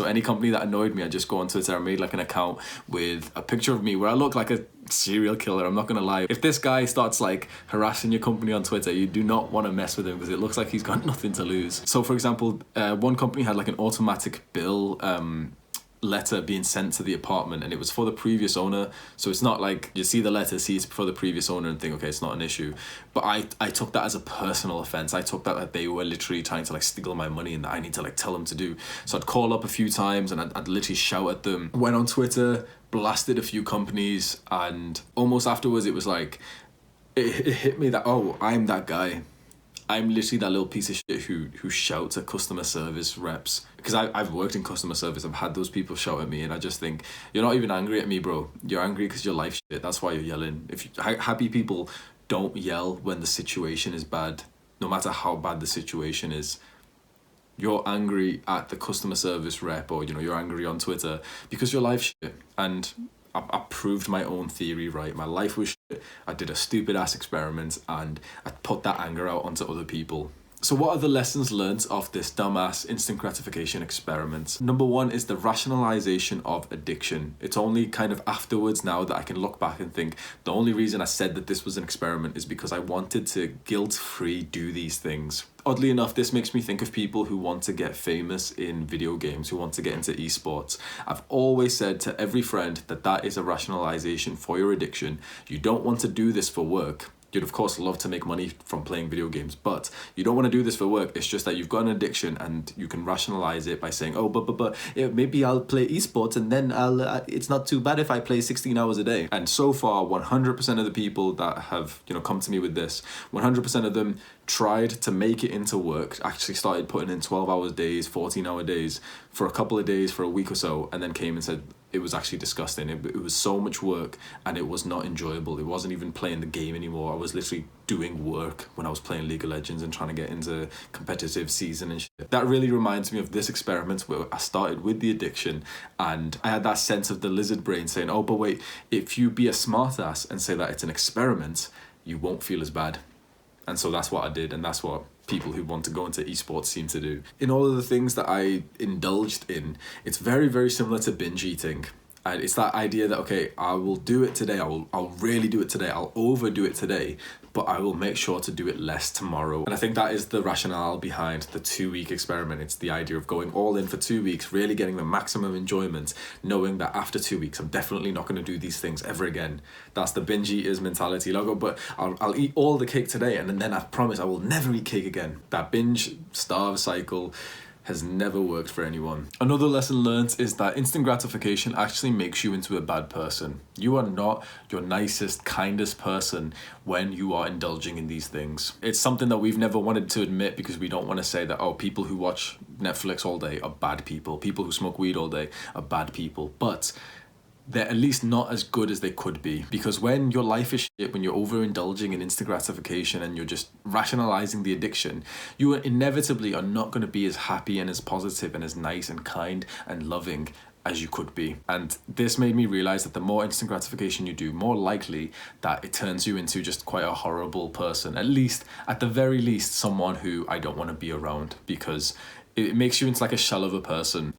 So any company that annoyed me, I just go on Twitter. I made like an account with a picture of me where I look like a serial killer. I'm not gonna lie. If this guy starts like harassing your company on Twitter, you do not want to mess with him because it looks like he's got nothing to lose. So for example, one company had like an automatic bill letter being sent to the apartment, and it was for the previous owner. So it's not like you see the letter, see it's for the previous owner and think, okay, it's not an issue. But I took that as a personal offense. I took that like they were literally trying to like steal my money and that I need to like tell them to do. So I'd call up a few times and I'd literally shout at them. Went on Twitter, blasted a few companies, and almost afterwards it was like it hit me that, oh, I'm that guy. I'm literally that little piece of shit who shouts at customer service reps. Because I've worked in customer service. I've had those people shout at me, and I just think, you're not even angry at me, bro. You're angry because your life's shit. That's why you're yelling. Happy people don't yell when the situation is bad, no matter how bad the situation is. You're angry at the customer service rep, or you're angry on Twitter because your life's shit. And I proved my own theory right. My life was shit. I did a stupid ass experiment and I put that anger out onto other people. So what are the lessons learned of this dumbass instant gratification experiment? Number one is the rationalization of addiction. It's only kind of afterwards now that I can look back and think the only reason I said that this was an experiment is because I wanted to guilt-free do these things. Oddly enough, this makes me think of people who want to get famous in video games, who want to get into esports. I've always said to every friend that is a rationalization for your addiction. You don't want to do this for work. You'd of course love to make money from playing video games, but you don't want to do this for work. It's just that you've got an addiction and you can rationalize it by saying, oh, but maybe I'll play esports and then it's not too bad if I play 16 hours a day. And so far, 100% of the people that have, come to me with this, 100% of them tried to make it into work, actually started putting in 12-hour days, 14-hour days for a couple of days, for a week or so, and then came and said, it was actually disgusting. It was so much work and it was not enjoyable. It wasn't even playing the game anymore. I was literally doing work when I was playing League of Legends and trying to get into competitive season and shit. That really reminds me of this experiment where I started with the addiction and I had that sense of the lizard brain saying, oh, but wait, if you be a smartass and say that it's an experiment, you won't feel as bad. And so that's what I did, and that's what people who want to go into esports seem to do. In all of the things that I indulged in, it's very, very similar to binge eating. And it's that idea that, okay, I will do it today, I'll really do it today, I'll overdo it today, but I will make sure to do it less tomorrow. And I think that is the rationale behind the 2-week experiment. It's the idea of going all in for 2 weeks, really getting the maximum enjoyment, knowing that after 2 weeks, I'm definitely not going to do these things ever again. That's the binge eaters mentality. Logo, but I'll eat all the cake today, and then I promise I will never eat cake again. That binge starve cycle has never worked for anyone. Another lesson learned is that instant gratification actually makes you into a bad person. You are not your nicest, kindest person when you are indulging in these things. It's something that we've never wanted to admit because we don't want to say that, oh, people who watch Netflix all day are bad people. People who smoke weed all day are bad people. But they're at least not as good as they could be. Because when your life is shit, when you're overindulging in instant gratification and you're just rationalizing the addiction, you inevitably are not going to be as happy and as positive and as nice and kind and loving as you could be. And this made me realize that the more instant gratification you do, more likely that it turns you into just quite a horrible person. At the very least, someone who I don't want to be around, because it makes you into like a shell of a person.